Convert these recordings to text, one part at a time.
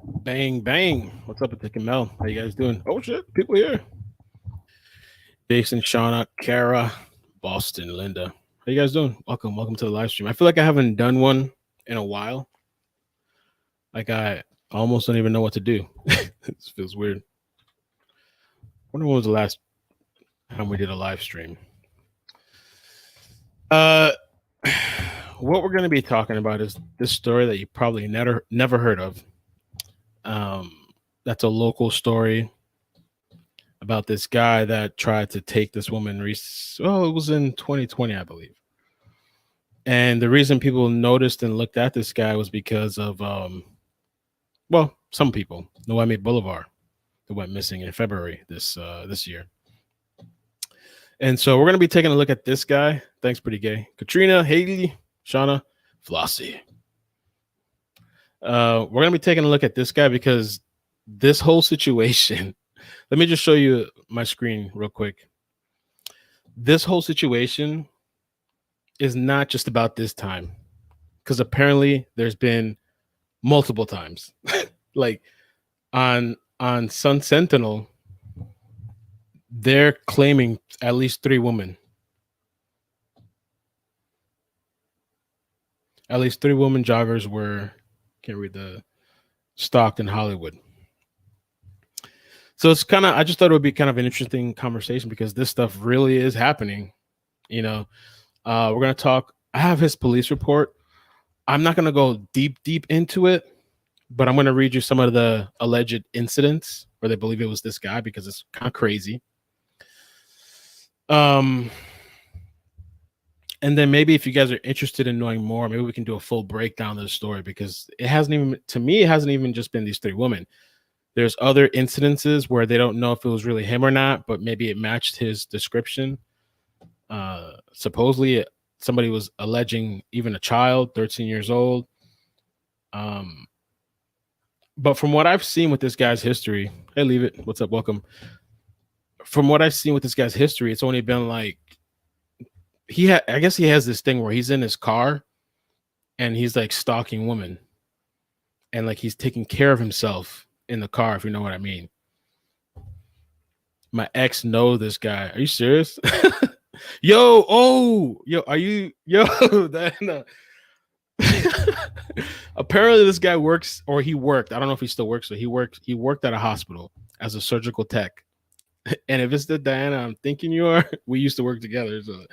Bang, bang. What's up, iCkEdMeL? How you guys doing? Oh, shit. People here. Jason, Shauna, Kara, Boston, Linda. How you guys doing? Welcome to the live stream. I feel like I haven't done one in a while. Like, I almost don't even know what to do. This feels weird. Wonder when was the last time we did a live stream? Uh, what we're going to be talking about is this story that you probably never heard of. Um, that's a local story about this guy that tried to take this woman. It was in 2020, I believe. And the reason people noticed and looked at this guy was because of, some people, Noemi Bolivar, that went missing in February this year. And so we're going to be taking a look at this guy. Thanks, pretty gay. Katrina, Haley, Shauna, Flossie. We're going to be taking a look at this guy because this whole situation. Let me just show you my screen real quick. This whole situation is not just about this time, because apparently there's been multiple times. Like on Sun Sentinel, they're claiming at least 3 women. At least 3 women joggers were, can't read the, stalked in Hollywood. So it's I just thought it would be kind of an interesting conversation because this stuff really is happening. We're going to talk. I have his police report. I'm not going to go deep into it, but I'm going to read you some of the alleged incidents where they believe it was this guy because it's kind of crazy. And then maybe if you guys are interested in knowing more, maybe we can do a full breakdown of the story because it hasn't even just been these 3 women. There's other incidences where they don't know if it was really him or not, but maybe it matched his description. Supposedly somebody was alleging even a child, 13 years old. But from what I've seen with this guy's history, hey, leave it. What's up? Welcome. From what I've seen with this guy's history, it's only been like I guess he has this thing where he's in his car and he's like stalking women and like he's taking care of himself in the car, if you know what I mean. My ex know this guy. Are you serious? Yo, are you that, apparently this guy works, or he worked. I don't know if he still works, so he worked at a hospital as a surgical tech. And if it's the Diana I'm thinking you are, we used to work together. So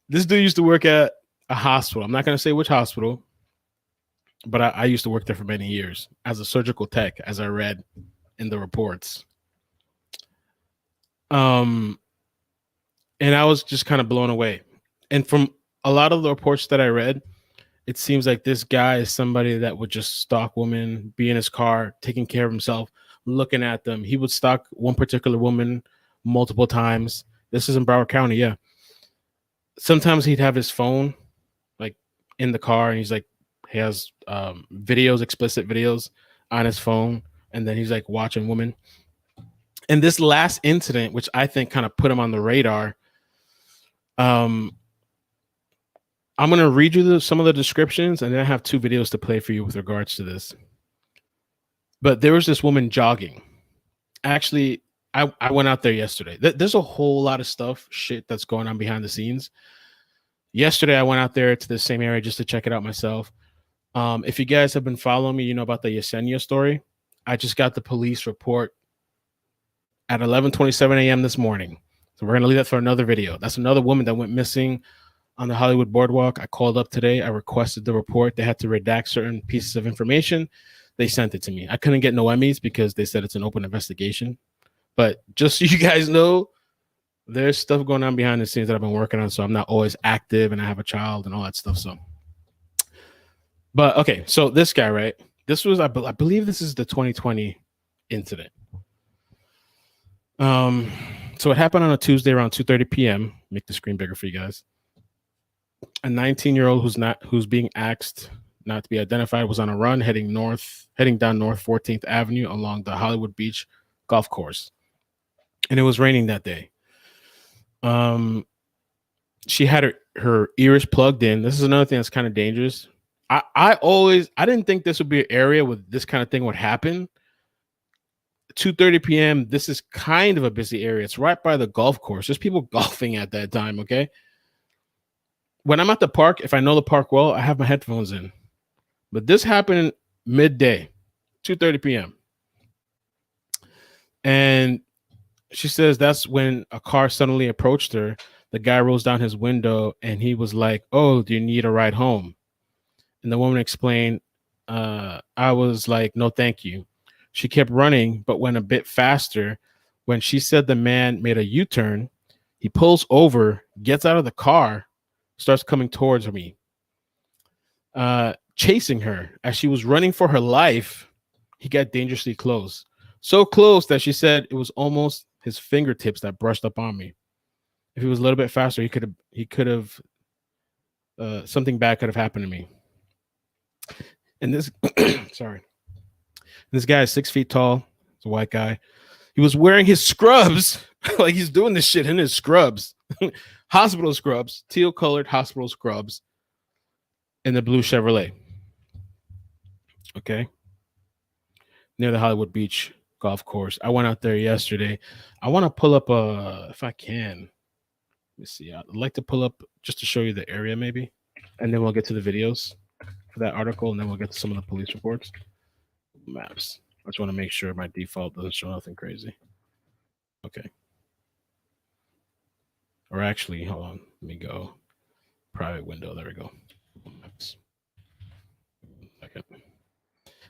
this dude used to work at a hospital. I'm not going to say which hospital, but I used to work there for many years as a surgical tech, as I read in the reports. And I was just kind of blown away. And from a lot of the reports that I read, it seems like this guy is somebody that would just stalk women, be in his car, taking care of himself, looking at them. He would stalk one particular woman multiple times. This is in Broward County, yeah. Sometimes he'd have his phone like in the car, and he's like, he has videos, explicit videos on his phone, and then he's like watching women. And this last incident, which I think kind of put him on the radar, I'm going to read you some of the descriptions, and then I have 2 videos to play for you with regards to this. But there was this woman jogging. Actually, I went out there yesterday. There's a whole lot of shit that's going on behind the scenes. Yesterday, I went out there to the same area just to check it out myself. If you guys have been following me, you know about the Yesenia story. I just got the police report at 11:27 a.m. this morning. So we're going to leave that for another video. That's another woman that went missing on the Hollywood boardwalk. I called up today. I requested the report. They had to redact certain pieces of information. They sent it to me. I couldn't get Noemi's because they said it's an open investigation. But just so you guys know, there's stuff going on behind the scenes that I've been working on. So I'm not always active, and I have a child and all that stuff. But okay, so this guy, right? This was, I believe this is the 2020 incident. So it happened on a Tuesday around 2:30 p.m. Make the screen bigger for you guys. A 19-year-old who's being asked not to be identified was on a run heading down North 14th Avenue along the Hollywood Beach golf course. And it was raining that day. She had her ears plugged in. This is another thing that's kind of dangerous. I didn't think this would be an area where this kind of thing would happen. 2:30 p.m. This is kind of a busy area. It's right by the golf course. There's people golfing at that time. Okay. When I'm at the park, if I know the park well, I have my headphones in. But this happened midday, 2:30 p.m. And she says that's when a car suddenly approached her. The guy rolls down his window and he was like, "Oh, do you need a ride home?" And the woman explained, I was like, "No, thank you." She kept running, but went a bit faster. When she said the man made a U-turn, he pulls over, gets out of the car, starts coming towards me, chasing her. As she was running for her life, he got dangerously close. So close that she said it was almost his fingertips that brushed up on me. If he was a little bit faster, he could have something bad could have happened to me. And this sorry. This guy is 6 feet tall. He's a white guy. He was wearing his scrubs. Like he's doing this shit in his scrubs. Hospital scrubs, teal colored hospital scrubs in the blue Chevrolet. Okay. Near the Hollywood Beach golf course. I went out there yesterday. I want to pull up if I can. Let me see. I'd like to pull up just to show you the area maybe. And then we'll get to the videos for that article, and then we'll get to some of the police reports. Maps. I just want to make sure my default doesn't show nothing crazy. Okay. Or actually, hold on. Let me go. Private window. There we go. Maps. Okay.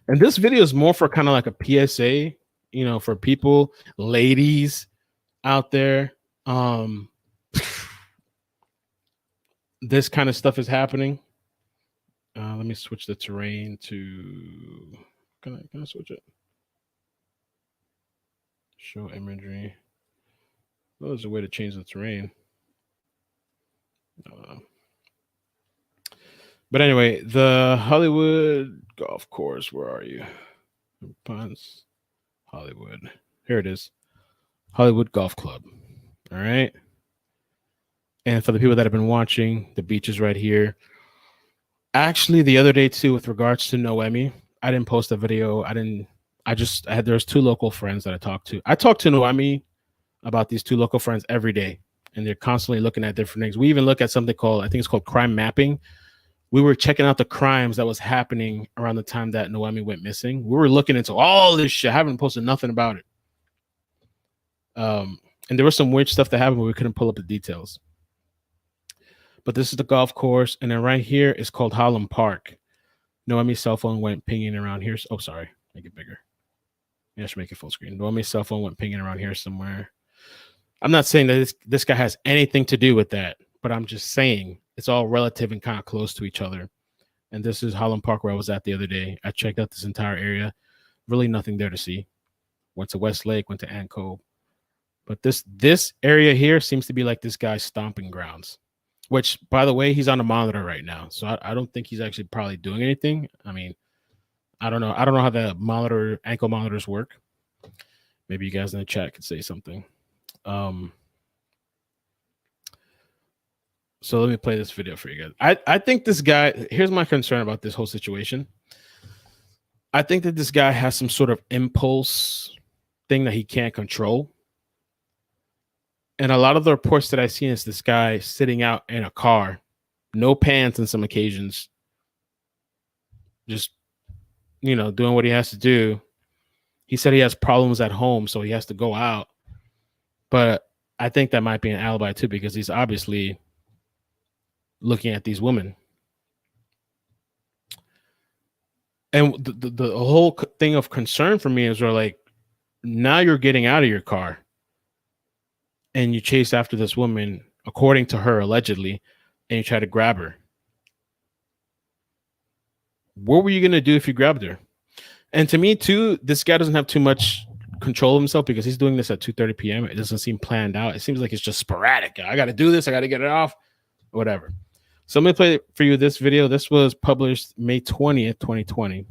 And this video is more for kind of like a PSA, for people, ladies out there. This kind of stuff is happening. Let me switch the terrain to. Can I switch it? Show imagery. Well, there's a way to change the terrain. But anyway, the Hollywood golf course. Where are you? Ponce, Hollywood. Here it is. Hollywood Golf Club. All right. And for the people that have been watching, the beach is right here. Actually, the other day too, with regards to Noemi, I didn't post a video. There's two local friends that I talked to. I talked to Noemi about these two local friends every day, and they're constantly looking at different things. We even look at something called, I think it's called crime mapping. We were checking out the crimes that was happening around the time that Noemi went missing. We were looking into all this shit. I haven't posted nothing about it. And there was some weird stuff that happened, but we couldn't pull up the details. But this is the golf course, and then right here is called Holland Park. Noemi's cell phone went pinging around here. Oh, sorry. Make it bigger. Yeah, I should make it full screen. Noemi's cell phone went pinging around here somewhere. I'm not saying that this guy has anything to do with that, but I'm just saying it's all relative and kind of close to each other. And this is Holland Park where I was at the other day. I checked out this entire area. Really nothing there to see. Went to Westlake, went to Ant Cove. But this area here seems to be like this guy's stomping grounds, which, by the way, he's on a monitor right now. So I don't think he's actually probably doing anything. I mean, I don't know. I don't know how the ankle monitors work. Maybe you guys in the chat could say something. So let me play this video for you guys. I think this guy, here's my concern about this whole situation. I think that this guy has some sort of impulse thing that he can't control. And a lot of the reports that I've seen is this guy sitting out in a car, no pants on some occasions, just, doing what he has to do. He said he has problems at home, so he has to go out. But I think that might be an alibi too, because he's obviously looking at these women. And the whole thing of concern for me is now you're getting out of your car and you chase after this woman, according to her, allegedly, and you try to grab her. What were you going to do if you grabbed her? And to me, too, this guy doesn't have too much control of himself because he's doing this at 2:30 p.m. It doesn't seem planned out. It seems like it's just sporadic. I got to do this. I got to get it off. Whatever. So I'm going to play for you this video. This was published May 20th, 2020.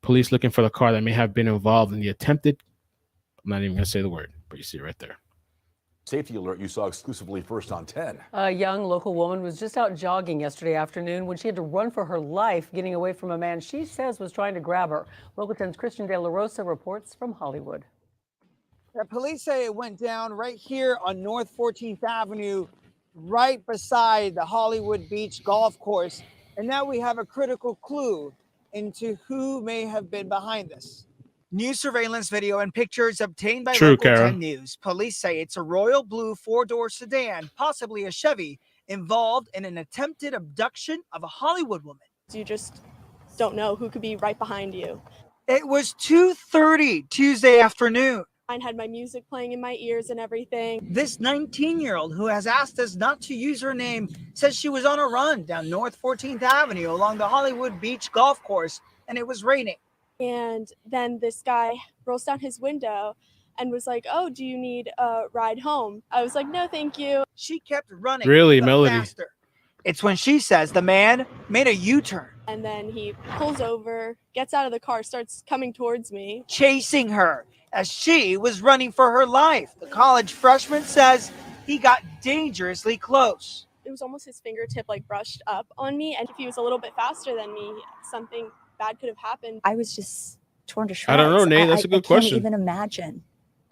Police looking for the car that may have been involved in the attempted. I'm not even going to say the word, but you see it right there. Safety alert you saw exclusively first on 10. A young local woman was just out jogging yesterday afternoon when she had to run for her life, getting away from a man she says was trying to grab her. Local 10's Christian De La Rosa reports from Hollywood. The police say it went down right here on North 14th Avenue, right beside the Hollywood Beach golf course. And now we have a critical clue into who may have been behind this. New surveillance video and pictures obtained by True, Local Kara. 10 News. Police say it's a royal blue four-door sedan, possibly a Chevy, involved in an attempted abduction of a Hollywood woman. You just don't know who could be right behind you. It was 2:30 Tuesday afternoon. I had my music playing in my ears and everything. This 19-year-old who has asked us not to use her name says she was on a run down North 14th Avenue along the Hollywood Beach golf course, and it was raining. And then this guy rolls down his window and was like, "Oh, do you need a ride home?" I was like, "No, thank you." She kept running Really, Melody? faster. It's when she says the man made a U-turn, And then he pulls over, gets out of the car, starts coming towards me. chasing her as she was running for her life. The college freshman says he got dangerously close. It was almost his fingertip like brushed up on me. And if he was a little bit faster than me, something bad could have happened. I was just torn to shreds. I don't know, Nate. That's a good question. I can't even imagine.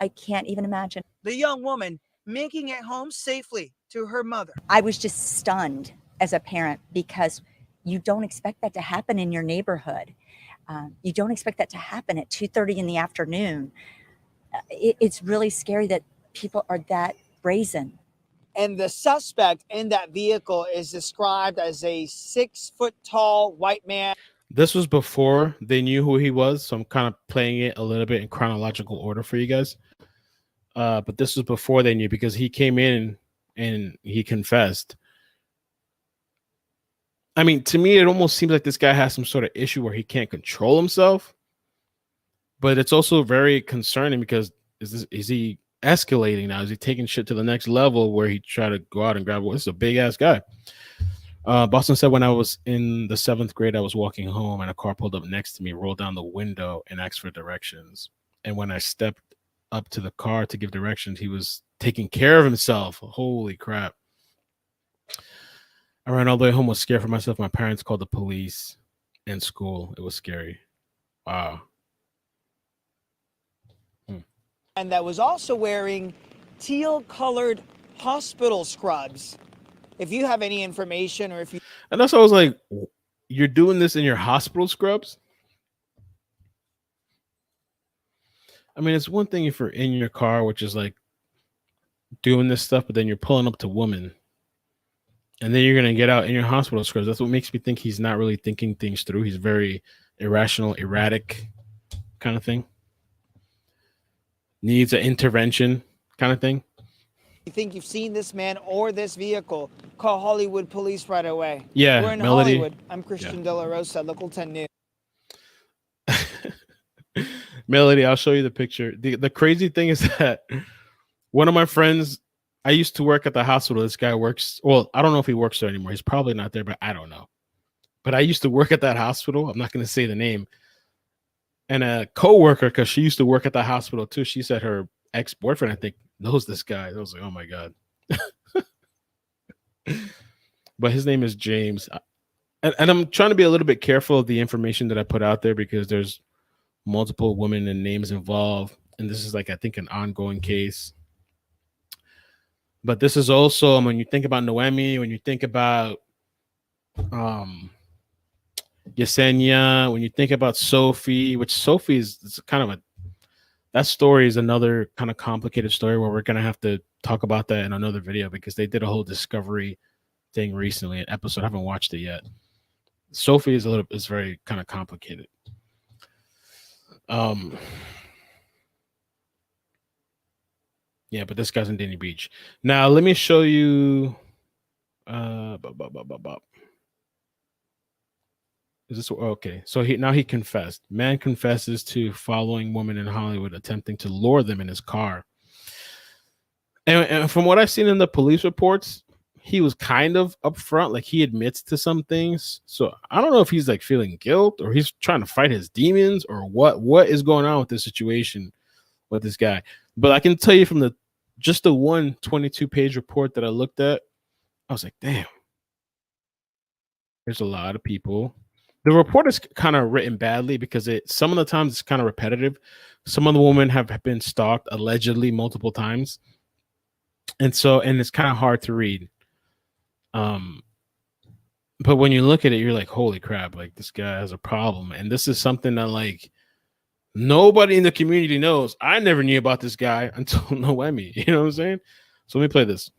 I can't even imagine. The young woman making it home safely to her mother. I was just stunned as a parent because you don't expect that to happen in your neighborhood. You don't expect that to happen at 2:30 in the afternoon. It's really scary that people are that brazen. And the suspect in that vehicle is described as a 6-foot-tall white man. This was before they knew who he was, so I'm kind of playing it a little bit in chronological order for you guys. But this was before they knew because he came in and he confessed. I mean, to me, it almost seems like this guy has some sort of issue where he can't control himself. But it's also very concerning because is he escalating now? Is he taking shit to the next level where he tried to go out and grab? This is a big ass guy. Boston said when I was in the 7th grade, I was walking home and a car pulled up next to me, rolled down the window and asked for directions. And when I stepped up to the car to give directions, he was taking care of himself. Holy crap. I ran all the way home, was scared for myself. My parents called the police and school. It was scary. Wow. And that was also wearing teal-colored hospital scrubs. If you have any information or if you... And that's why I was like, you're doing this in your hospital scrubs? I mean, it's one thing if you're in your car, which is like doing this stuff, but then you're pulling up to women. And then you're going to get out in your hospital scrubs. That's what makes me think he's not really thinking things through. He's very irrational, erratic kind of thing. Needs an intervention kind of thing. You think you've seen this man or this vehicle, call Hollywood police right away. Yeah, we're in Melody. Hollywood. I'm Christian De La Rosa, Local 10 News. Melody, I'll show you the picture. The crazy thing is that one of my friends, I used to work at the hospital. This guy works. Well, I don't know if he works there anymore. He's probably not there, but I don't know. But I used to work at that hospital. I'm not going to say the name. And a coworker, because she used to work at the hospital too. She said her ex-boyfriend, I think, knows this guy. I was like, oh my God. But his name is James. And I'm trying to be a little bit careful of the information that I put out there because there's multiple women and names involved. And this is like, I think, an ongoing case. But this is also, when you think about Noemi, when you think about Yesenia, when you think about Sophie, which Sophie is kind of that story is another kind of complicated story where we're going to have to talk about that in another video because they did a whole discovery thing recently, an episode. I haven't watched it yet. Sophie is very kind of complicated. Yeah, but this guy's in Dania Beach. Now, let me show you. Is this okay? So now he confessed. Man confesses to following woman in Hollywood, attempting to lure them in his car. And from what I've seen in the police reports, he was kind of upfront, like he admits to some things. So I don't know if he's like feeling guilt or he's trying to fight his demons or what is going on with this situation with this guy. But I can tell you from the just the one 22-page report that I looked at, I was like, damn, there's a lot of people. The report is kind of written badly because some of the times it's kind of repetitive. Some of the women have been stalked allegedly multiple times. And it's kind of hard to read. But when you look at it, you're like, holy crap, like this guy has a problem. And this is something that like nobody in the community knows. I never knew about this guy until Noemi. You know what I'm saying? So let me play this.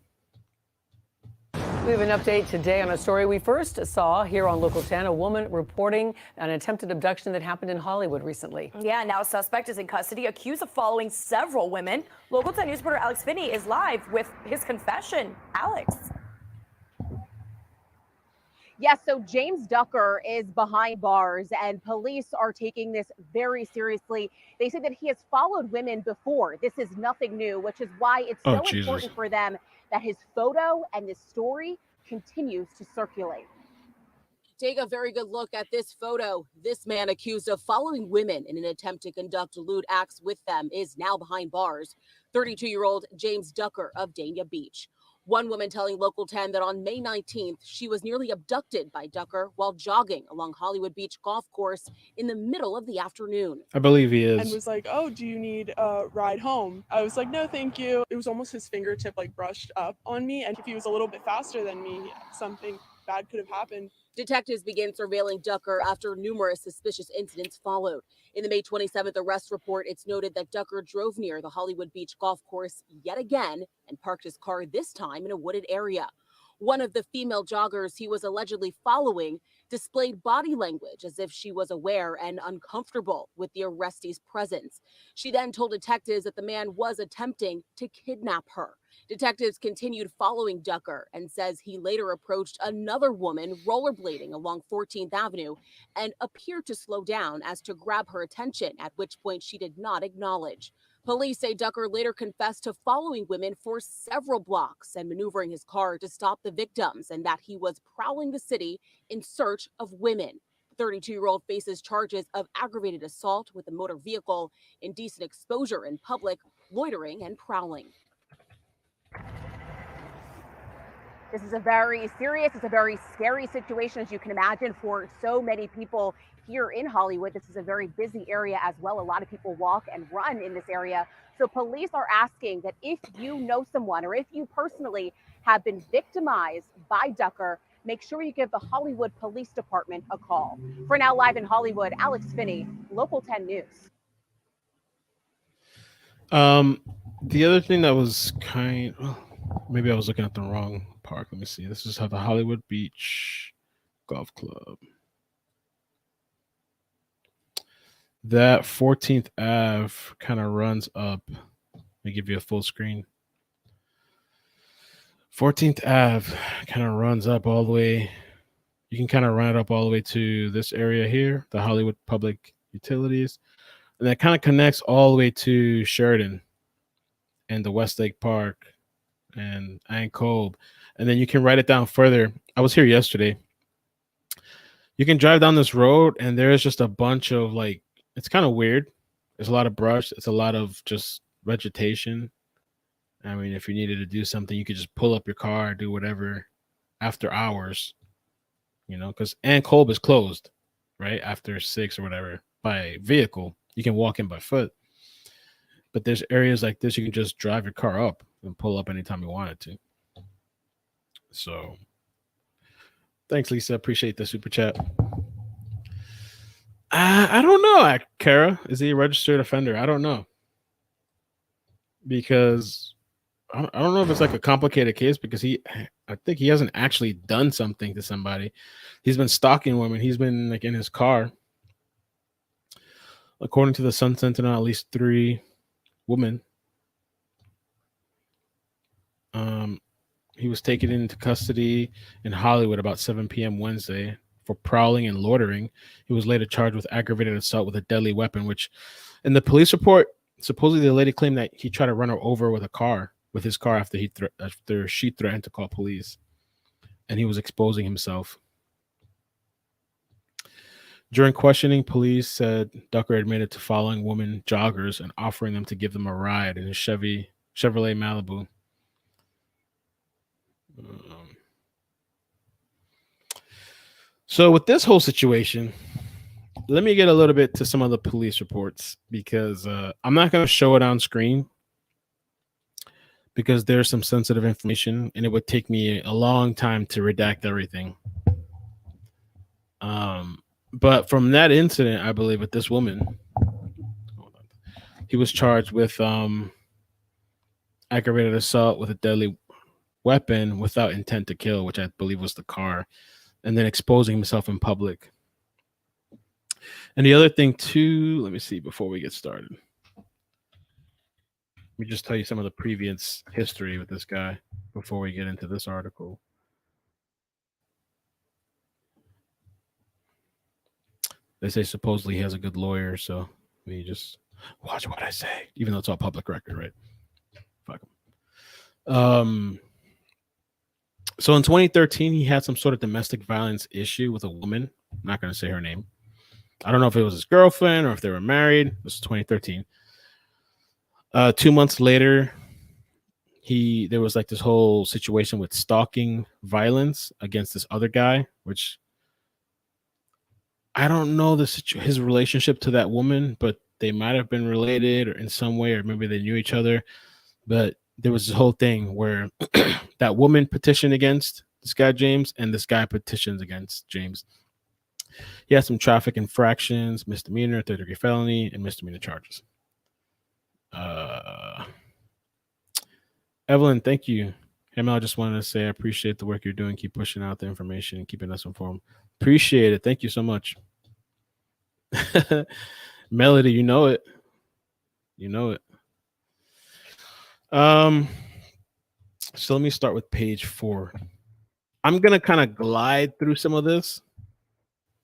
We have an update today on a story we first saw here on Local 10, a woman reporting an attempted abduction that happened in Hollywood recently. Yeah, now a suspect is in custody, accused of following several women. Local 10 News reporter Alex Finney is live with his confession. Alex. Yes, so James Ducker is behind bars and police are taking this very seriously. They say that he has followed women before. This is nothing new, which is why it's so important for them that his photo and this story continues to circulate. Take a very good look at this photo. This man accused of following women in an attempt to conduct lewd acts with them is now behind bars. 32-year-old James Ducker of Dania Beach. One woman telling Local 10 that on May 19th, she was nearly abducted by Ducker while jogging along Hollywood Beach golf course in the middle of the afternoon. I believe he is. And was like, oh, do you need a ride home? I was like, no, thank you. It was almost his fingertip like brushed up on me. And if he was a little bit faster than me, something bad could have happened. Detectives began surveilling Ducker after numerous suspicious incidents followed. In the May 27th arrest report, it's noted that Ducker drove near the Hollywood Beach golf course yet again and parked his car this time in a wooded area. One of the female joggers he was allegedly following displayed body language as if she was aware and uncomfortable with the arrestee's presence. She then told detectives that the man was attempting to kidnap her. Detectives continued following Ducker and says he later approached another woman rollerblading along 14th Avenue and appeared to slow down as to grab her attention, at which point she did not acknowledge. Police say Ducker later confessed to following women for several blocks and maneuvering his car to stop the victims, and that he was prowling the city in search of women. The 32-year-old faces charges of aggravated assault with a motor vehicle, indecent exposure in public, loitering, and prowling. This is a very serious, it's a very scary situation, as you can imagine, for so many people here in Hollywood. This is a very busy area as well. A lot of people walk and run in this area. So police are asking that if you know someone or if you personally have been victimized by Ducker, make sure you give the Hollywood Police Department a call. For now, live in Hollywood, Alex Finney, Local 10 News. The other thing that was maybe I was looking at the wrong park. Let me see. This is how the Hollywood Beach Golf Club. That 14th Ave kind of runs up. Let me give you a full screen. 14th Ave kind of runs up all the way. You can kind of run it up all the way to this area here, the Hollywood Public Utilities. And that kind of connects all the way to Sheridan and the Westlake Park and iCkEdMeL. And then you can write it down further. I was here yesterday. You can drive down this road and there's just a bunch of like, it's kind of weird. There's a lot of brush. It's a lot of just vegetation. I mean, if you needed to do something, you could just pull up your car, do whatever after hours, you know, because iCkEdMeL is closed, right? After 6 or whatever by vehicle. You can walk in by foot. But there's areas like this, you can just drive your car up and pull up anytime you wanted to. So thanks, Lisa. Appreciate the super chat. I don't know, Kara. Is he a registered offender? I don't know. Because I don't know if it's like a complicated case because I think he hasn't actually done something to somebody. He's been stalking women. He's been like in his car. According to the Sun Sentinel, at least 3 women. He was taken into custody in Hollywood about 7 p.m. Wednesday for prowling and loitering. He was later charged with aggravated assault with a deadly weapon, which in the police report, supposedly the lady claimed that he tried to run her over with his car after she threatened to call police, and he was exposing himself. During questioning, police said Ducker admitted to following women joggers and offering them to give them a ride in his Chevy Chevrolet Malibu. So with this whole situation, let me get a little bit to some of the police reports, because I'm not going to show it on screen because there's some sensitive information and it would take me a long time to redact everything. But from that incident, I believe with this woman, he was charged with aggravated assault with a deadly weapon without intent to kill, which I believe was the car, and then exposing himself in public. And the other thing too, let me see before we get started. Let me just tell you some of the previous history with this guy before we get into this article. They say supposedly he has a good lawyer, so we just watch what I say, even though it's all public record, right? Fuck him. So in 2013, he had some sort of domestic violence issue with a woman. I'm not going to say her name. I don't know if it was his girlfriend or if they were married. This is 2013. 2 months later, there was like this whole situation with stalking violence against this other guy, which I don't know his relationship to that woman, but they might have been related or in some way, or maybe they knew each other. But there was this whole thing where that woman petitioned against this guy, James, and this guy petitions against James. He has some traffic infractions, misdemeanor, third-degree felony, and misdemeanor charges. Evelyn, thank you. Emil, I just wanted to say I appreciate the work you're doing. Keep pushing out the information and keeping us informed. Appreciate it. Thank you so much. Melody, you know it. You know it. So let me start with page 4. I'm going to kind of glide through some of this,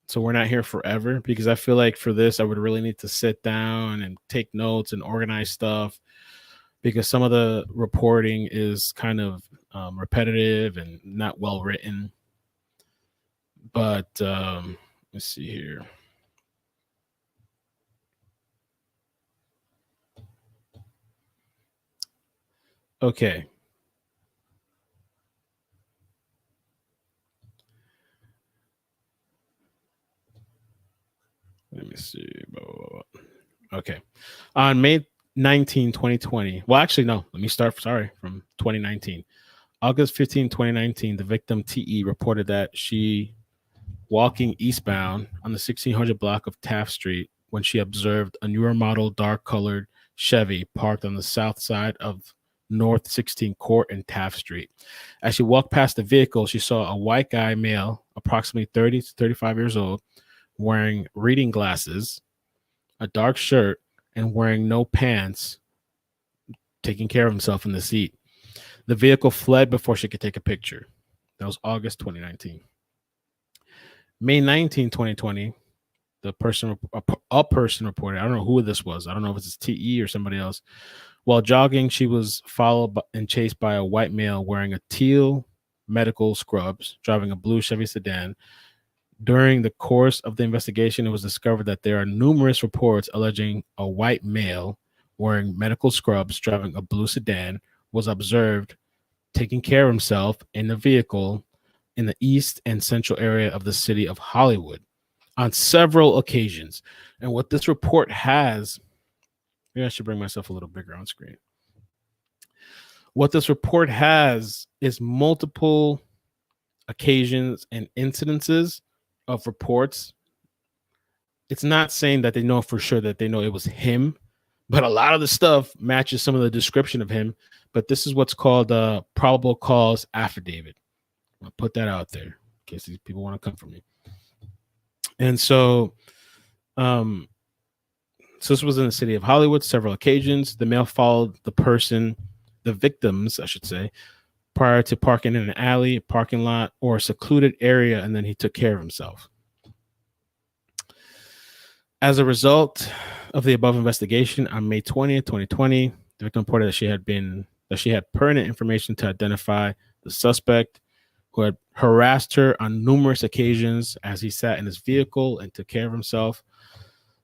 so we're not here forever, because I feel like for this, I would really need to sit down and take notes and organize stuff, because some of the reporting is kind of repetitive and not well written. But let's see here. Okay. Let me see. Okay. On May 19, 2020. Well, actually, no. Let me start. Sorry, from 2019. August 15, 2019, the victim, TE, reported that she walking eastbound on the 1600 block of Taft Street when she observed a newer model dark-colored Chevy parked on the south side of North 16th Court and Taft Street. As she walked past the vehicle, she saw a white guy, male, approximately 30 to 35 years old, wearing reading glasses, a dark shirt, and wearing no pants, taking care of himself in the seat. The vehicle fled before she could take a picture. That was August 2019. May 19, 2020, a person reported, I don't know who this was. I don't know if it's TE or somebody else. While jogging, she was followed and chased by a white male wearing a teal medical scrubs, driving a blue Chevy sedan. During the course of the investigation, it was discovered that there are numerous reports alleging a white male wearing medical scrubs, driving a blue sedan, was observed taking care of himself in the vehicle in the east and central area of the city of Hollywood on several occasions. And what this report has, maybe I should bring myself a little bigger on screen. What this report has is multiple occasions and incidences of reports. It's not saying that they know for sure that they know it was him, but a lot of the stuff matches some of the description of him. But this is what's called a probable cause affidavit. I'll put that out there in case these people want to come for me. And so, so this was in the city of Hollywood, several occasions. The male followed the victims, I should say, prior to parking in an alley, parking lot, or a secluded area, and then he took care of himself. As a result of the above investigation, on May 20th, 2020, the victim reported that she had pertinent information to identify the suspect who had harassed her on numerous occasions as he sat in his vehicle and took care of himself.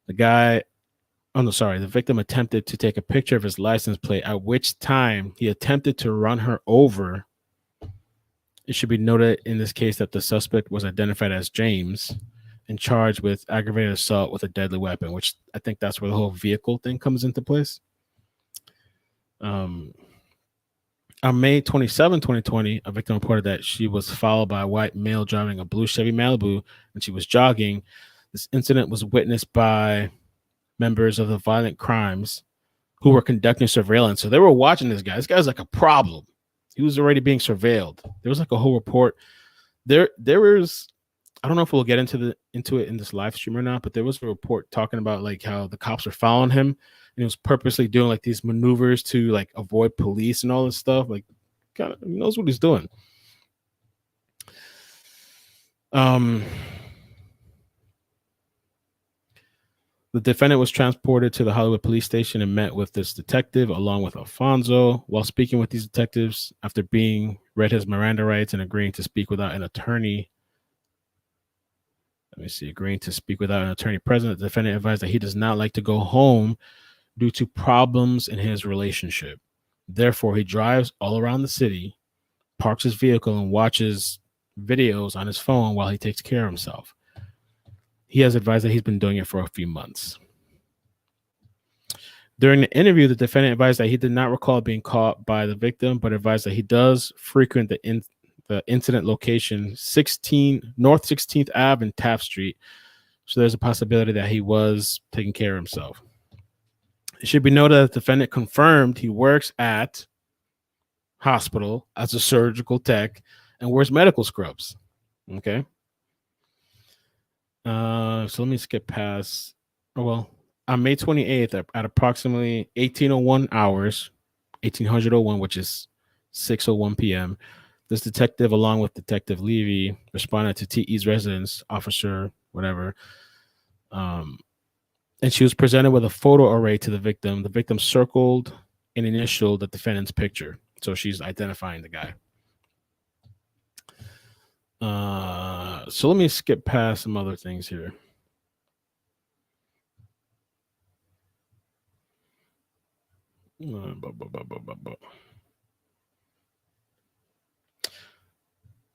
The guy Oh, no, sorry. The victim attempted to take a picture of his license plate, at which time he attempted to run her over. It should be noted in this case that the suspect was identified as James and charged with aggravated assault with a deadly weapon, which I think that's where the whole vehicle thing comes into place. On May 27, 2020, a victim reported that she was followed by a white male driving a blue Chevy Malibu and she was jogging. This incident was witnessed by members of the violent crimes who were conducting surveillance. So they were watching this guy. This guy's like a problem. He was already being surveilled. There was like a whole report. There was, I don't know if we'll get into it in this live stream or not, but there was a report talking about like how the cops were following him and he was purposely doing like these maneuvers to like avoid police and all this stuff. Like, kind of, he knows what he's doing. The defendant was transported to the Hollywood police station and met with this detective along with Alfonso. While speaking with these detectives, after being read his Miranda rights and agreeing to speak without an attorney, agreeing to speak without an attorney present, the defendant advised that he does not like to go home due to problems in his relationship. Therefore, he drives all around the city, parks his vehicle, and watches videos on his phone while he takes care of himself. He has advised that he's been doing it for a few months. During the interview, the defendant advised that he did not recall being caught by the victim, but advised that he does frequent the incident location, North 16th Ave and Taft Street. So there's a possibility that he was taking care of himself. It should be noted that the defendant confirmed he works at hospital as a surgical tech and wears medical scrubs. Okay. So let me skip past. On May 28th at approximately 18:01 hours, 1801, which is 6:01 p.m., this detective, along with Detective Levy, responded to T.E.'s residence, officer, whatever. And she was presented with a photo array to the victim. The victim circled and initialed the defendant's picture. So she's identifying the guy. So let me skip past some other things here.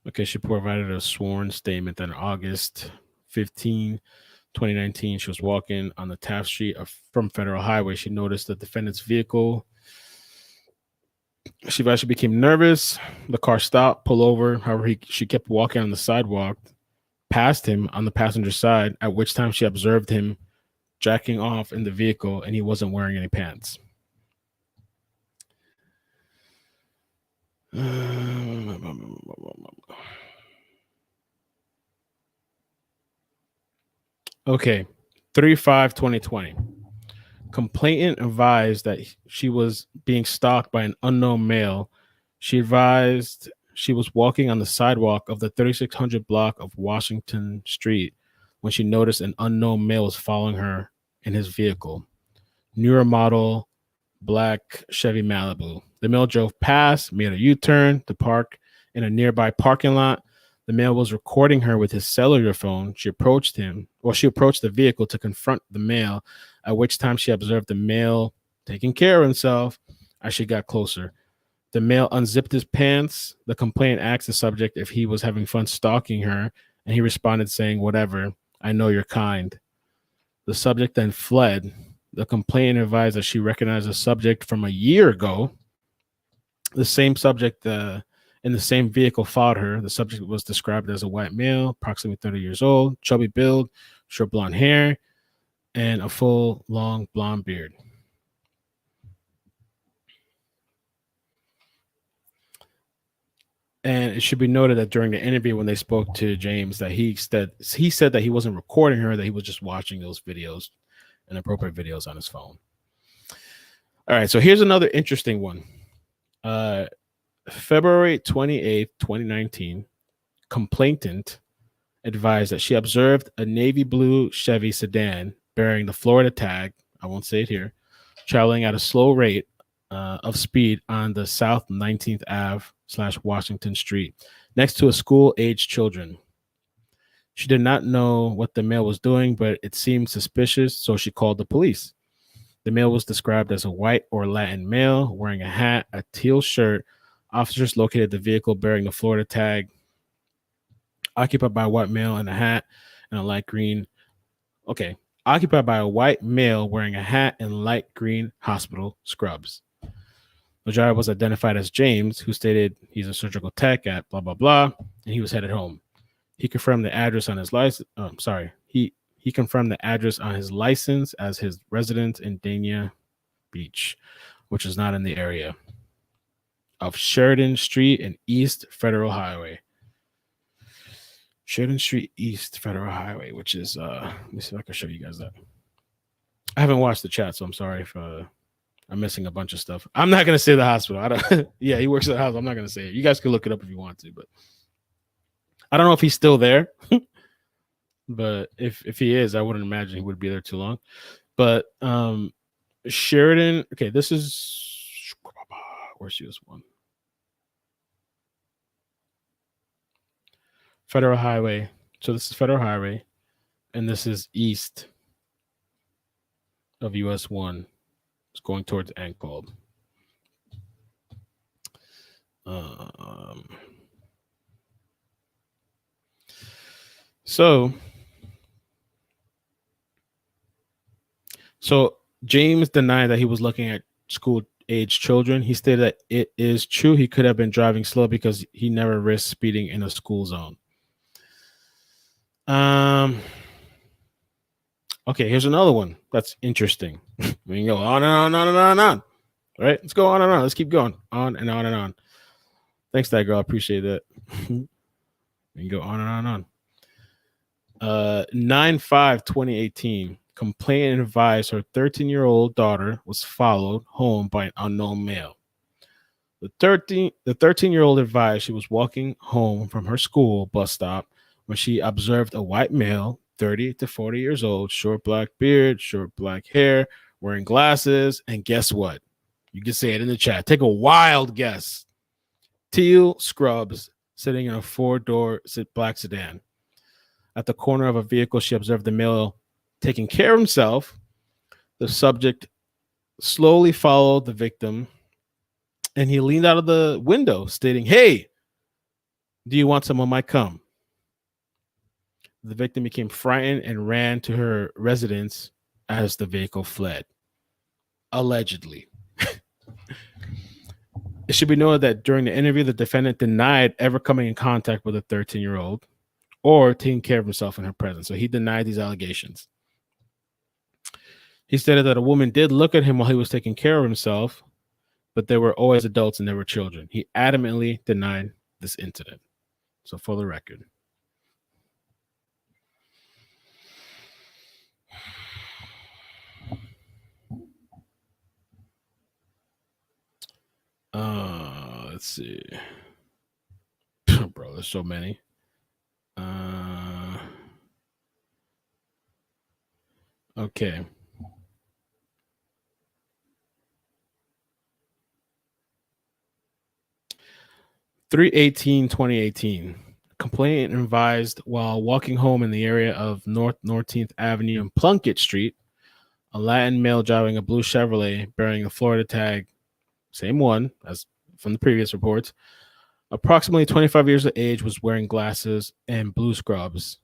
Okay, she provided a sworn statement that on August 15, 2019, she was walking on the Taft Street from Federal Highway. She noticed the defendant's vehicle. She actually became nervous. The car stopped, pulled over. However, she kept walking on the sidewalk past him on the passenger side, at which time she observed him jacking off in the vehicle and he wasn't wearing any pants. Okay, 3/5/2020. Complainant advised that she was being stalked by an unknown male. She advised she was walking on the sidewalk of the 3600 block of Washington Street when she noticed an unknown male was following her in his vehicle, newer model black Chevy Malibu. The male drove past, made a U-turn to park in a nearby parking lot. The male was recording her with his cellular phone. She approached the vehicle to confront the male, at which time she observed the male taking care of himself as she got closer. The male unzipped his pants. The complainant asked the subject if he was having fun stalking her, and he responded saying, "Whatever, I know you're kind." The subject then fled. The complainant advised that she recognized the subject from a year ago. The same subject in the same vehicle followed her. The subject was described as a white male, approximately 30 years old, chubby build, short blonde hair, and a full, long blonde beard. And it should be noted that during the interview, when they spoke to James, that he said that he wasn't recording her, that he was just watching those videos, inappropriate videos on his phone. All right, so here's another interesting one. February 28th, 2019, complainant advised that she observed a navy blue Chevy sedan bearing the Florida tag, I won't say it here, traveling at a slow rate of speed on the South 19th Ave / Washington Street next to a school-aged children. She did not know what the male was doing, but it seemed suspicious, so she called the police. The male was described as a white or Latin male wearing a hat, a teal shirt. Officers located the vehicle bearing the Florida tag, occupied by a white male in a hat and a light green. Okay. Occupied by a white male wearing a hat and light green hospital scrubs. The driver was identified as James, who stated he's a surgical tech at blah, blah, blah, and he was headed home. He confirmed the address on his license. He confirmed the address on his license as his residence in Dania Beach, which is not in the area of Sheridan Street and East Federal Highway. Sheridan Street, East Federal Highway, which is, let me see if I can show you guys that. I haven't watched the chat, so I'm sorry if I'm missing a bunch of stuff. I'm not going to say the hospital. I don't. Yeah, he works at the hospital. I'm not going to say it. You guys can look it up if you want to, but I don't know if he's still there. But if he is, I wouldn't imagine he would be there too long. But Sheridan, okay, this is, where's this one? Federal Highway. So this is Federal Highway, and this is east of US 1. It's going towards Ankle. So James denied that he was looking at school-age children. He stated that it is true he could have been driving slow because he never risked speeding in a school zone. Okay, here's another one that's interesting. We can go on and on and on and on and on. All right, let's go on and on. Let's keep going on and on and on. Thanks, that girl. I appreciate that. We can go on and on and on. 9/5/2018. Complainant advised her 13-year-old daughter was followed home by an unknown male. The 13-year-old advised she was walking home from her school bus stop when she observed a white male, 30 to 40 years old, short black beard, short black hair, wearing glasses, and guess what? You can say it in the chat. Take a wild guess. Teal scrubs, sitting in a 4-door black sedan. At the corner of a vehicle, she observed the male taking care of himself. The subject slowly followed the victim, and he leaned out of the window, stating, "Hey, do you want some of my cum?" The victim became frightened and ran to her residence as the vehicle fled. Allegedly. It should be noted that during the interview, the defendant denied ever coming in contact with a 13-year-old or taking care of himself in her presence. So he denied these allegations. He stated that a woman did look at him while he was taking care of himself, but there were always adults and there were children. He adamantly denied this incident. So for the record. Let's see. Bro, there's so many. Okay. (3/18/2018). Complainant advised while walking home in the area of North 14th Avenue and Plunkett Street, a Latin male driving a blue Chevrolet bearing a Florida tag, same one as from the previous reports, approximately 25 years of age, was wearing glasses and blue scrubs,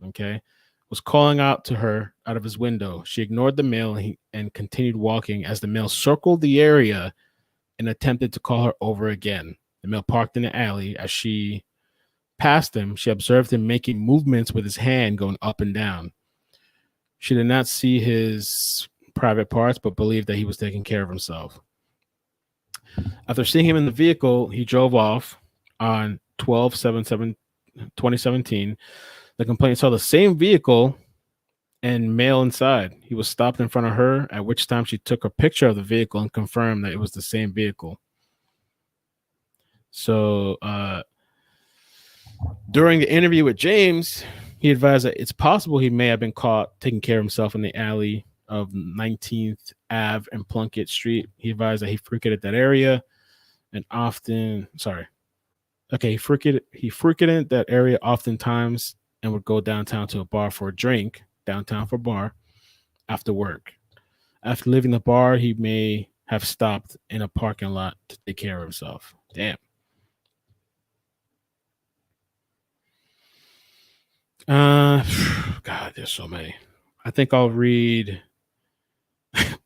okay, was calling out to her out of his window. She ignored the male and continued walking as the male circled the area and attempted to call her over again. The male parked in the alley. As she passed him, she observed him making movements with his hand going up and down. She did not see his private parts, but believed that he was taking care of himself. After seeing him in the vehicle, he drove off on 12/7/2017. The complainant saw the same vehicle and male inside. He was stopped in front of her, at which time she took a picture of the vehicle and confirmed that it was the same vehicle. So during the interview with James, he advised that it's possible he may have been caught taking care of himself in the alley of 19th Ave and Plunkett Street. He advised that he frequented that area and often, he frequented that area oftentimes and would go downtown to a bar for a drink, downtown for bar, after work. After leaving the bar, he may have stopped in a parking lot to take care of himself. Damn. God, there's so many. I think I'll read.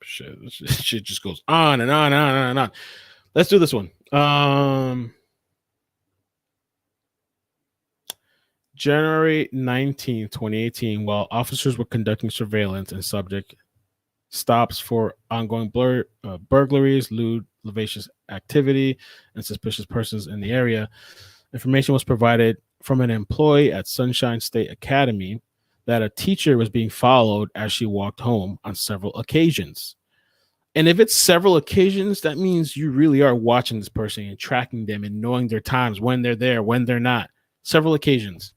Shit, this shit just goes on and on and on and on. Let's do this one. January 19th, 2018, while officers were conducting surveillance and subject stops for ongoing burglaries, lewd, lascivious activity, and suspicious persons in the area, information was provided from an employee at Sunshine State Academy that a teacher was being followed as she walked home on several occasions. And if it's several occasions, that means you really are watching this person and tracking them and knowing their times, when they're there, when they're not. Several occasions.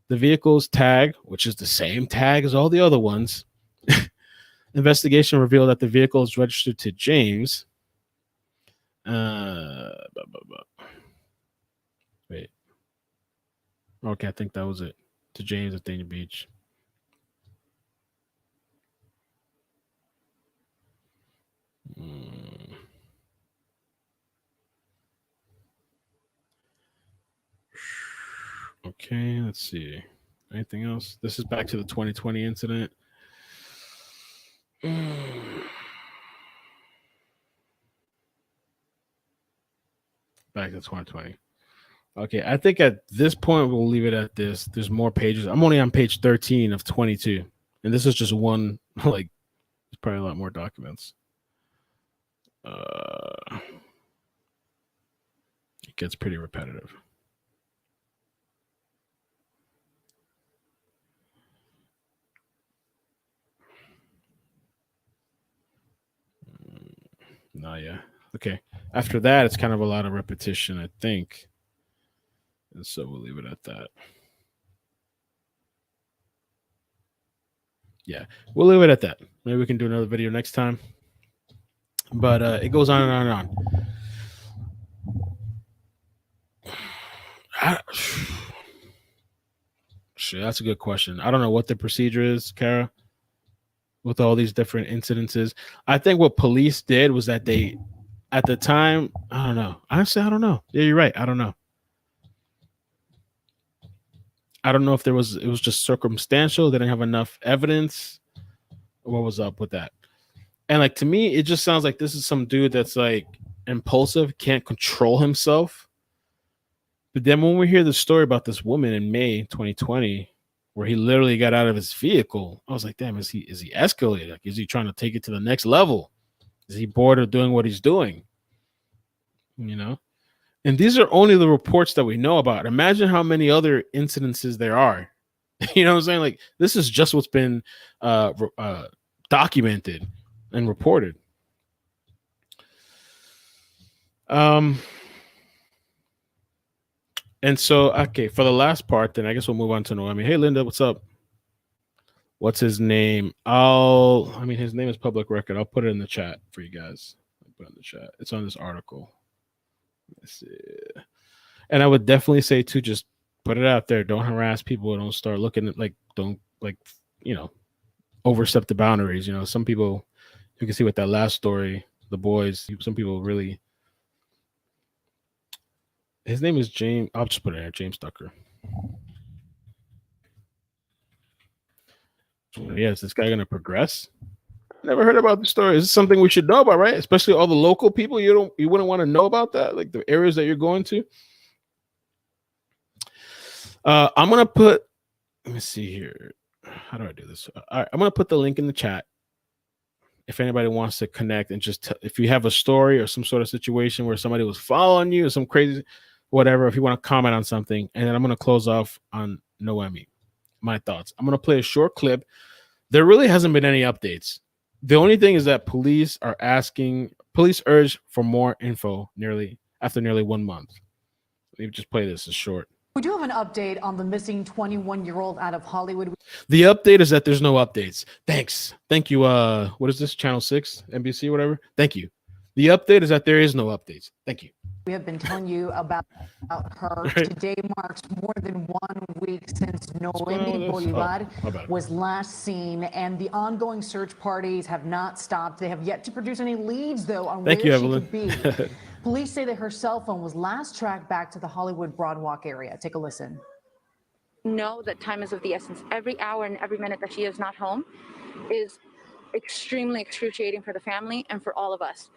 The vehicle's tag, which is the same tag as all the other ones, investigation revealed that the vehicle is registered to James. Wait. Okay, I think that was it. To James at Dania Beach. Okay, let's see. Anything else? This is back to the 2020 incident. Back to 2020. Okay, I think at this point we'll leave it at this. There's more pages. I'm only on page 13 of 22, and this is just one. Like, there's probably a lot more documents. It gets pretty repetitive. No, yeah. Okay. After that, it's kind of a lot of repetition, I think. And so we'll leave it at that. Yeah, we'll leave it at that. Maybe we can do another video next time. But it goes on and on and on. Shit, that's a good question. I don't know what the procedure is, Kara, with all these different incidences. I think what police did was that they, at the time, I don't know. Honestly, I don't know. Yeah, you're right. I don't know. I don't know if it was just circumstantial. They didn't have enough evidence. What was up with that? And like, to me, it just sounds like this is some dude that's like impulsive, can't control himself. But then when we hear the story about this woman in May 2020, where he literally got out of his vehicle, I was like, damn, is he escalated? Like, is he trying to take it to the next level? Is he bored of doing what he's doing? You know? And these are only the reports that we know about. Imagine how many other incidences there are. You know what I'm saying? Like, this is just what's been documented and reported. And so, okay, for the last part, then I guess we'll move on to Noemi. Hey, Linda, what's up? What's his name? His name is public record. I'll put it in the chat for you guys. I'll put it in the chat. It's on this article. Let's see. And I would definitely say, too, just put it out there. Don't harass people. Don't start looking at, overstep the boundaries. Some people, you can see with that last story, the boys, some people really. His name is James. I'll just put it there. James Tucker. Yeah, is this guy going to progress? Never heard about the story. Is this something we should know about, right? Especially all the local people. You wouldn't want to know about that, like the areas that you're going to. I'm going to put, let me see here. How do I do this? All right, I'm going to put the link in the chat. If anybody wants to connect and just, if you have a story or some sort of situation where somebody was following you or some crazy, whatever, if you want to comment on something, and then I'm going to close off on Noemi, my thoughts. I'm going to play a short clip. There really hasn't been any updates. The only thing is that police urge for more info after nearly 1 month. Let me just play this. It's short. We do have an update on the missing 21-year-old out of Hollywood. The update is that there's no updates. Thanks. Thank you. What is this? Channel 6, NBC, whatever. Thank you. The update is that there is no updates. Thank you. We have been telling you about her. Right. Today marks more than 1 week since going on Noemi with this? Bolivar Oh, my bad. was last seen, and the ongoing search parties have not stopped. They have yet to produce any leads, though, on Thank where you, she Evelyn. could be. Police say that her cell phone was last tracked back to the Hollywood Broadwalk area. Take a listen. Know that time is of the essence. Every hour and every minute that she is not home is extremely excruciating for the family and for all of us.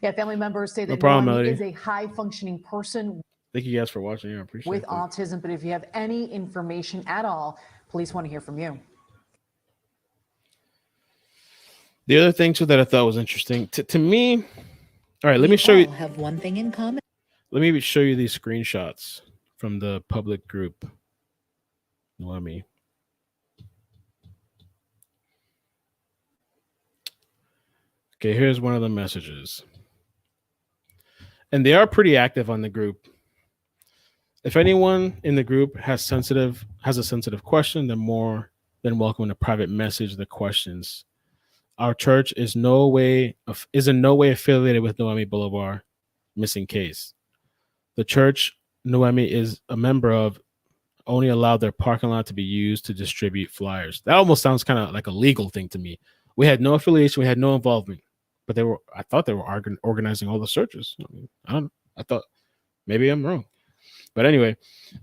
Yeah, family members say No that problem, Noemi Melody. is a high-functioning person Thank you guys for watching. I appreciate with that. autism, but if you have any information at all, police want to hear from you. The other thing too that I thought was interesting to me. All right, let We me show you. all have one thing in common. Let me show you these screenshots from the public group. Noemi. Okay, here's one of the messages. And they are pretty active on the group. If anyone in the group has a sensitive question, then more than welcome to private message the questions. Our church is in no way affiliated with Noemi Bolivar missing case. The church Noemi is a member of only allowed their parking lot to be used to distribute flyers. That almost sounds kind of like a legal thing to me. We had no affiliation, we had no involvement, but I thought they were organizing all the searches. I thought maybe I'm wrong. But anyway,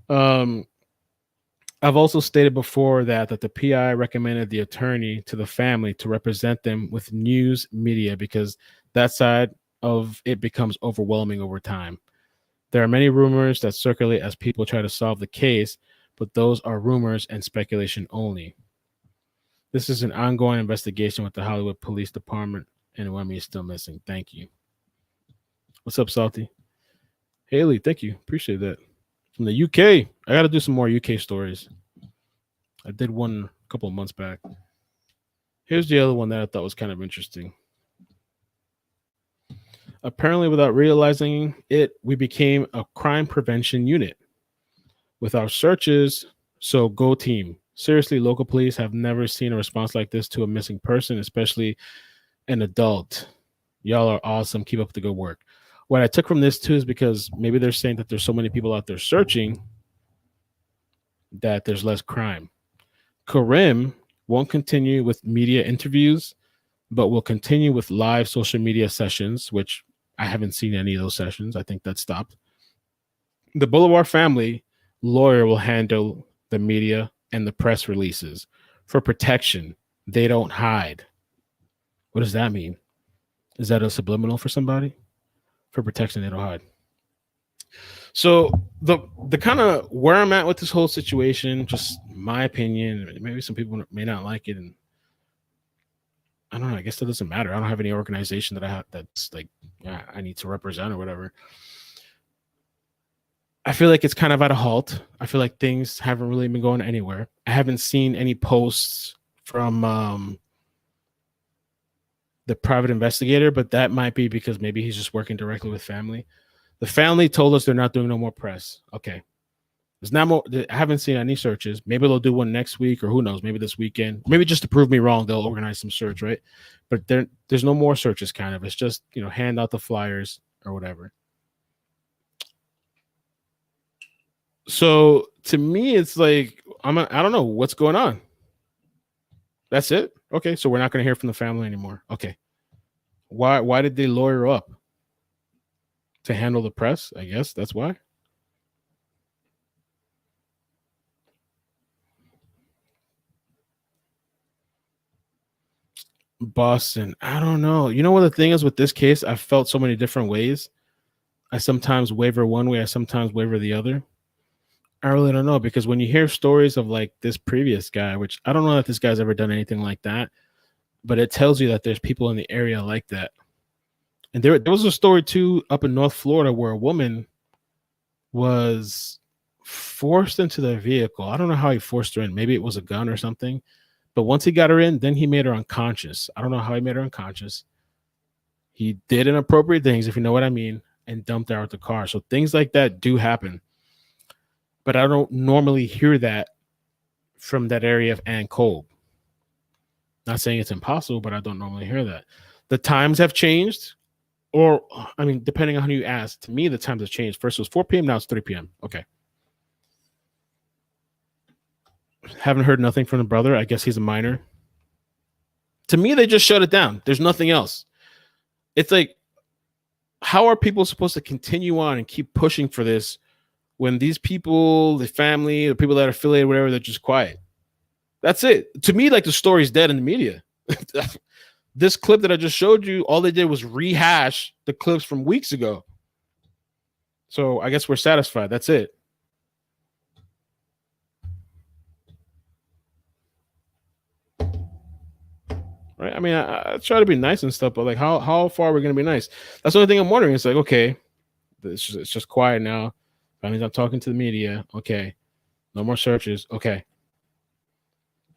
I've also stated before that the PI recommended the attorney to the family to represent them with news media because that side of it becomes overwhelming over time. There are many rumors that circulate as people try to solve the case, but those are rumors and speculation only. This is an ongoing investigation with the Hollywood Police Department, and Noemi is still missing. Thank you. What's up, Salty? Haley, thank you. Appreciate that. From the UK. I got to do some more UK stories. I did one a couple of months back. Here's the other one that I thought was kind of interesting. Apparently, without realizing it, we became a crime prevention unit. With our searches, so go team. Seriously, local police have never seen a response like this to a missing person, especially an adult. Y'all are awesome. Keep up the good work. What I took from this too is because maybe they're saying that there's so many people out there searching that there's less crime. Karim won't continue with media interviews, but will continue with live social media sessions, which I haven't seen any of those sessions. I think that stopped. The Bolivar family lawyer will handle the media and the press releases for protection. They don't hide. What does that mean? Is that a subliminal for somebody? For protection, they don't hide. So the kind of where I'm at with this whole situation, just my opinion, maybe some people may not like it, and I don't know. I guess that doesn't matter. I don't have any organization that I have that's like I need to represent or whatever. I feel like it's kind of at a halt. I feel like things haven't really been going anywhere. I haven't seen any posts from the private investigator, but that might be because maybe he's just working directly with family. The family told us they're not doing no more press. Okay. There's not more. I haven't seen any searches. Maybe they'll do one next week or who knows, maybe this weekend. Maybe just to prove me wrong, they'll organize some search, right? But there's no more searches kind of. It's just, hand out the flyers or whatever. So to me, it's like, I don't know what's going on. That's it. Okay. So we're not going to hear from the family anymore. Okay. Why did they lawyer up? To handle the press? I guess that's why. Boston. I don't know. You know what the thing is with this case? I felt so many different ways. I sometimes waver one way. I sometimes waver the other. I really don't know, because when you hear stories of like this previous guy, which I don't know if this guy's ever done anything like that, but it tells you that there's people in the area like that. And there was a story too up in North Florida where a woman was forced into the vehicle. I don't know how he forced her in. Maybe it was a gun or something. But once he got her in, then he made her unconscious. I don't know how he made her unconscious. He did inappropriate things, if you know what I mean, and dumped her out the car. So things like that do happen. But I don't normally hear that from that area of Ann Kolb. Not saying it's impossible, but I don't normally hear that. The times have changed Or, I mean, depending on who you ask, to me, the times have changed. First it was 4 p.m., now it's 3 p.m. Okay. Haven't heard nothing from the brother. I guess he's a minor. To me, they just shut it down. There's nothing else. It's like, how are people supposed to continue on and keep pushing for this when these people, the family, the people that are affiliated, whatever, they're just quiet? That's it. To me, like, the story's dead in the media. This clip that I just showed you, all they did was rehash the clips from weeks ago. So I guess we're satisfied. That's it. Right? I mean, I try to be nice and stuff, but like, how far are we going to be nice? That's the only thing I'm wondering. It's like, okay, it's just quiet now. Finally, I'm talking to the media. Okay. No more searches. Okay.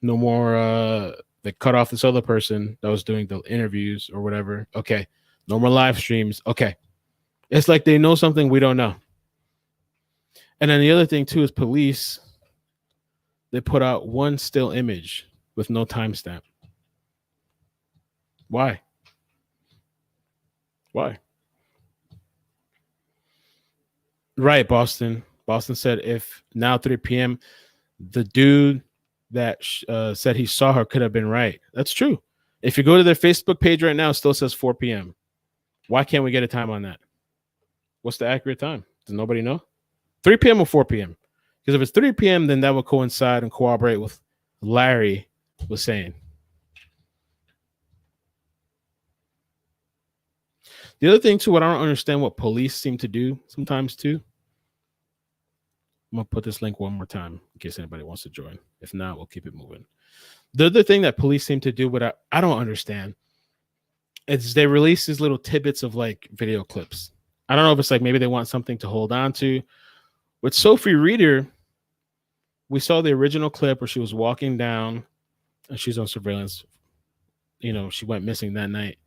No more, they cut off this other person that was doing the interviews or whatever. Okay. No more live streams. Okay. It's like they know something we don't know. And then the other thing too is police. They put out one still image with no timestamp. Why? Why? Right, Boston. Boston said if now 3 p.m., the dude that said he saw her could have been right. That's true. If you go to their Facebook page right now, it still says 4 p.m. Why can't we get a time on that? What's the accurate time? Does nobody know? 3 p.m. or 4 p.m.? Because if it's 3 p.m., then that will coincide and corroborate with Larry was saying. The other thing, too, what I don't understand what police seem to do sometimes, too. I'm going to put this link one more time in case anybody wants to join. If not, we'll keep it moving. The other thing that police seem to do, what I don't understand, is they release these little tidbits of like video clips. I don't know if it's like maybe they want something to hold on to. With Sophie Reeder, we saw the original clip where she was walking down and she's on surveillance. You know, she went missing that night.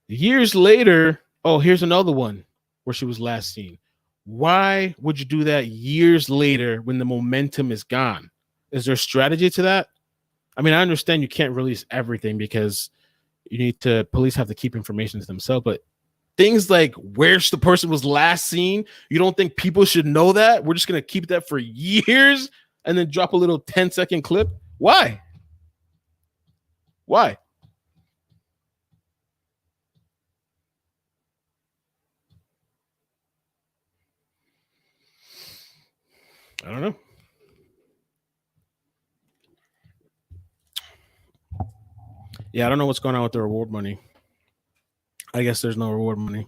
Years later, oh, here's another one where she was last seen. Why would you do that years later when the momentum is gone? Is there a strategy to that? I mean, I understand you can't release everything because police have to keep information to themselves, but things like where the person was last seen, you don't think people should know that? We're just going to keep that for years and then drop a little 10-second clip? Why? Why? I don't know. Yeah, I don't know what's going on with the reward money. I guess there's no reward money.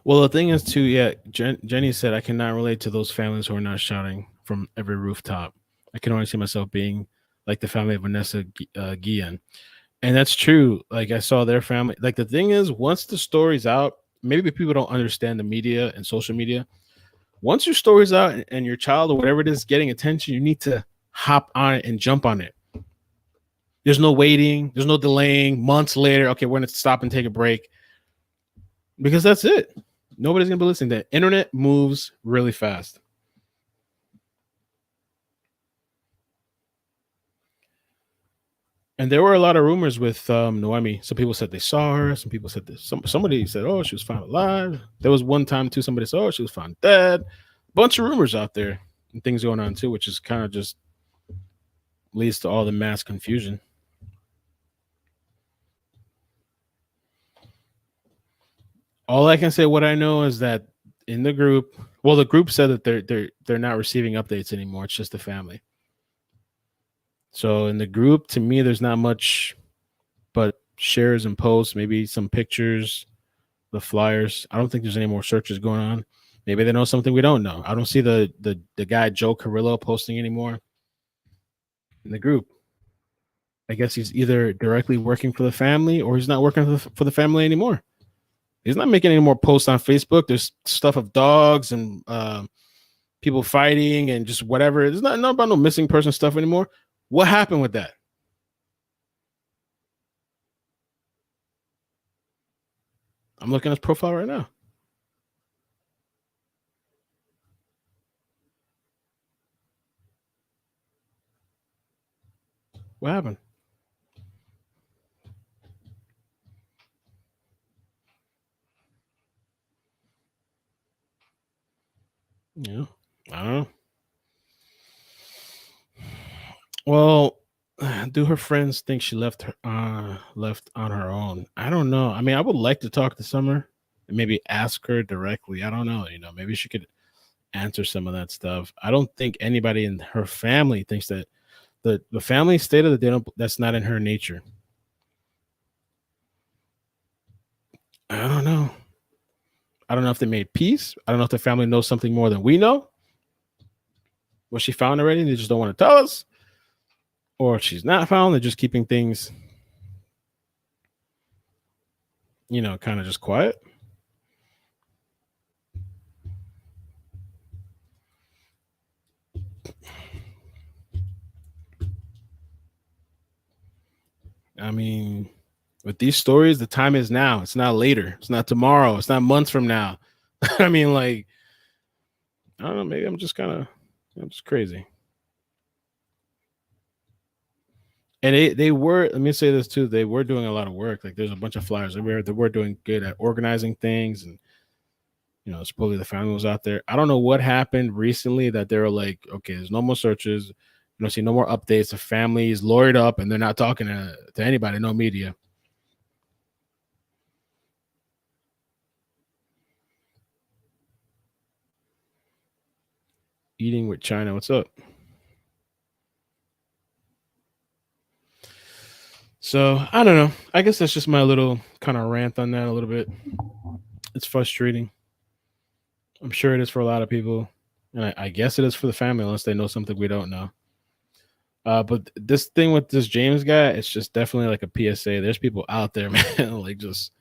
Well, the thing is, too, yeah, Jenny said, I cannot relate to those families who are not shouting from every rooftop. I can only see myself being like the family of Vanessa Guillen. And that's true. Like, I saw their family. Like, the thing is, once the story's out, maybe people don't understand the media and social media. Once your story's out and your child or whatever it is getting attention, you need to hop on it and jump on it. There's no waiting. There's no delaying. Months later, okay, we're going to stop and take a break. Because that's it. Nobody's going to be listening. The internet moves really fast. And there were a lot of rumors with Noemi. Some people said they saw her. Some people said this. Somebody said, oh, she was found alive. There was one time, too, somebody said, oh, she was found dead. A bunch of rumors out there and things going on, too, which is kind of just leads to all the mass confusion. All I can say, what I know is that in the group, well, the group said that they're not receiving updates anymore. It's just the family. So in the group, to me, there's not much but shares and posts, maybe some pictures, the flyers. I don't think there's any more searches going on. Maybe they know something we don't know. I don't see the guy Joe Carrillo posting anymore in the group. I guess he's either directly working for the family or he's not working for the family anymore. He's not making any more posts on Facebook. There's stuff of dogs and people fighting and just whatever. There's not about no missing person stuff anymore. What happened with that? I'm looking at his profile right now. What happened? Yeah, I don't know. Well, do her friends think she left on her own? I don't know. I mean, I would like to talk to Summer and maybe ask her directly. I don't know. Maybe she could answer some of that stuff. I don't think anybody in her family thinks that the family stated that that's not in her nature. I don't know. I don't know if they made peace. I don't know if the family knows something more than we know. Was she found already and they just don't want to tell us? Or if she's not found, they're just keeping things, kind of just quiet. I mean, with these stories, the time is now. It's not later. It's not tomorrow. It's not months from now. I mean, like, I don't know. Maybe I'm just crazy. And they were, let me say this too, they were doing a lot of work. Like, there's a bunch of flyers. They were doing good at organizing things. And, supposedly the family was out there. I don't know what happened recently that they were like, okay, there's no more searches. You don't see no more updates. The family is lawyered up and they're not talking to anybody, no media. Eating with China. What's up? So I don't know. I guess that's just my little kind of rant on that a little bit. It's frustrating. I'm sure it is for a lot of people. And I guess it is for the family unless they know something we don't know. But this thing with this James guy, it's just definitely like a PSA. There's people out there, man, like just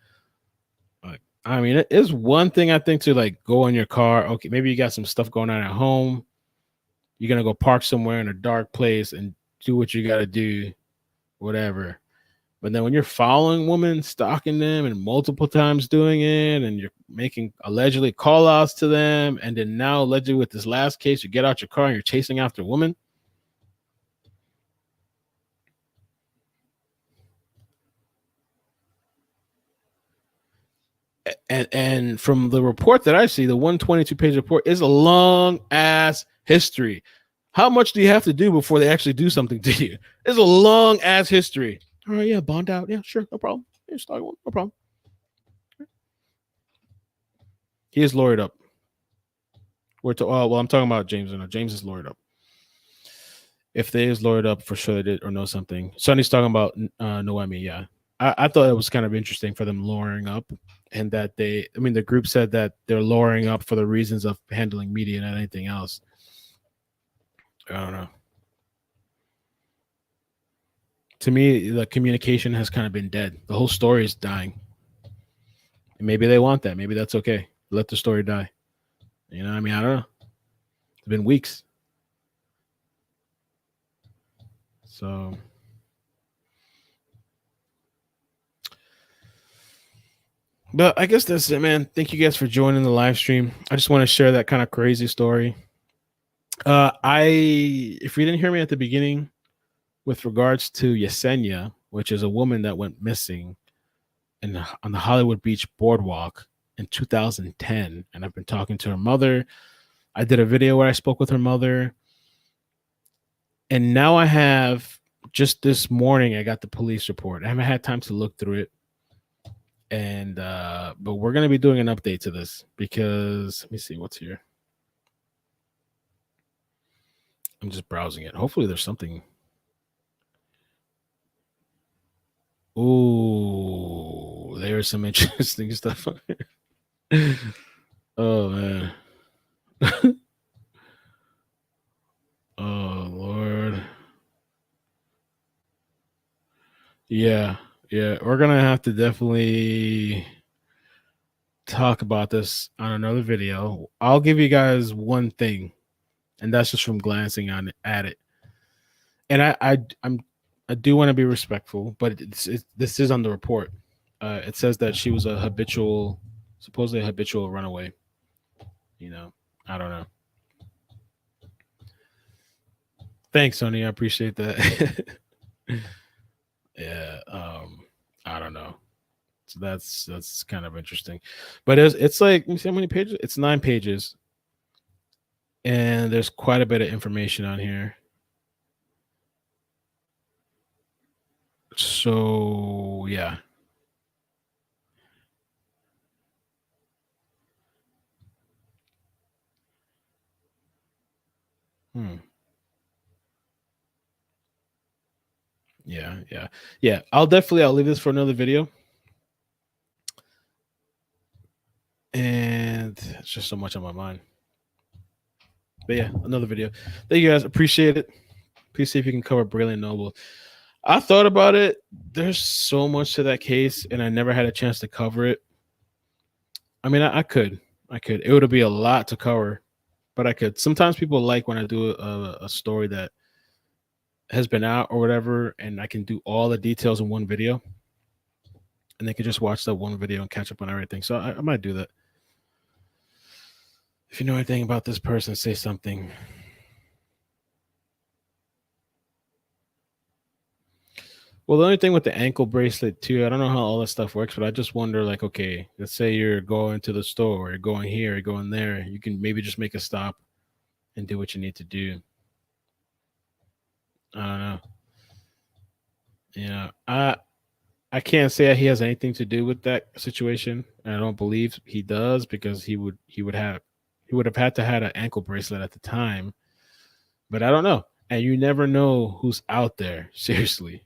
like, I mean, it is one thing I think to like go in your car. Okay, maybe you got some stuff going on at home. You're gonna go park somewhere in a dark place and do what you gotta do, whatever. But then when you're following women, stalking them, and multiple times doing it, and you're making allegedly call outs to them, and then now allegedly with this last case, you get out your car and you're chasing after women. And from the report that I see, the 122-page report is a long ass history. How much do you have to do before they actually do something to you? It's a long ass history. All right, yeah, bond out. Yeah, sure, no problem. Yeah, no problem. He is lawyered up. I'm talking about James. James is lawyered up. If they is lawyered up, for sure they did or know something. Sonny's talking about Noemi. Yeah, I thought it was kind of interesting for them lawyering up, and that the group said that they're lawyering up for the reasons of handling media and not anything else. I don't know. To me, the communication has kind of been dead. The whole story is dying. And maybe they want that. Maybe that's okay. Let the story die. I don't know. It's been weeks. So but I guess that's it, man. Thank you guys for joining the live stream. I just want to share that kind of crazy story. If you didn't hear me at the beginning with regards to Yesenia, which is a woman that went missing on the Hollywood Beach boardwalk in 2010, and I've been talking to her mother. I did a video where I spoke with her mother, and now I have, just this morning, I got the police report. I haven't had time to look through it, and but we're gonna be doing an update to this because let me see what's here. I'm just browsing it. Hopefully there's something. Oh, there's some interesting stuff on here. Oh man. Oh Lord. Yeah, we're gonna have to definitely talk about this on another video. I'll give you guys one thing, and that's just from glancing at it. And I do want to be respectful, but this is on the report. It says that she was supposedly a habitual runaway. I don't know. Thanks, Sonny. I appreciate that. Yeah, I don't know. So that's kind of interesting, but it's like, let me see how many pages. It's 9 pages, and there's quite a bit of information on here. So yeah. Hmm. Yeah. I'll leave this for another video. And it's just so much on my mind. But yeah, another video. Thank you guys. Appreciate it. Please see if you can cover Braylon Noble. I thought about it. There's so much to that case, and I never had a chance to cover it. I mean, I could. It would be a lot to cover, but I could. Sometimes people like when I do a story that has been out or whatever, and I can do all the details in one video, and they can just watch that one video and catch up on everything. So I might do that. If you know anything about this person, say something. Well, the only thing with the ankle bracelet too, I don't know how all that stuff works, but I just wonder, like, okay, let's say you're going to the store, you're going here, you're going there, you can maybe just make a stop and do what you need to do. I don't know. Yeah, I can't say he has anything to do with that situation. And I don't believe he does, because he would have had to had an ankle bracelet at the time. But I don't know. And you never know who's out there, seriously.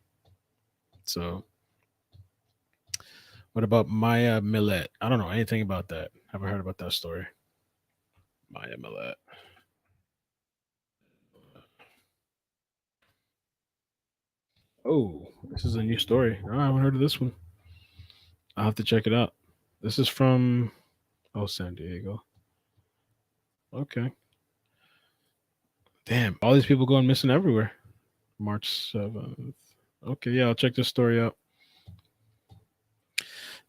So what about Maya Millette? I don't know anything about that. Haven't heard about that story. Maya Millette. Oh, this is a new story. Oh, I haven't heard of this one. I'll have to check it out. This is from San Diego. Okay. Damn, all these people going missing everywhere. March 7th. Okay, yeah, I'll check this story out.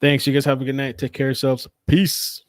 Thanks. You guys have a good night. Take care of yourselves. Peace.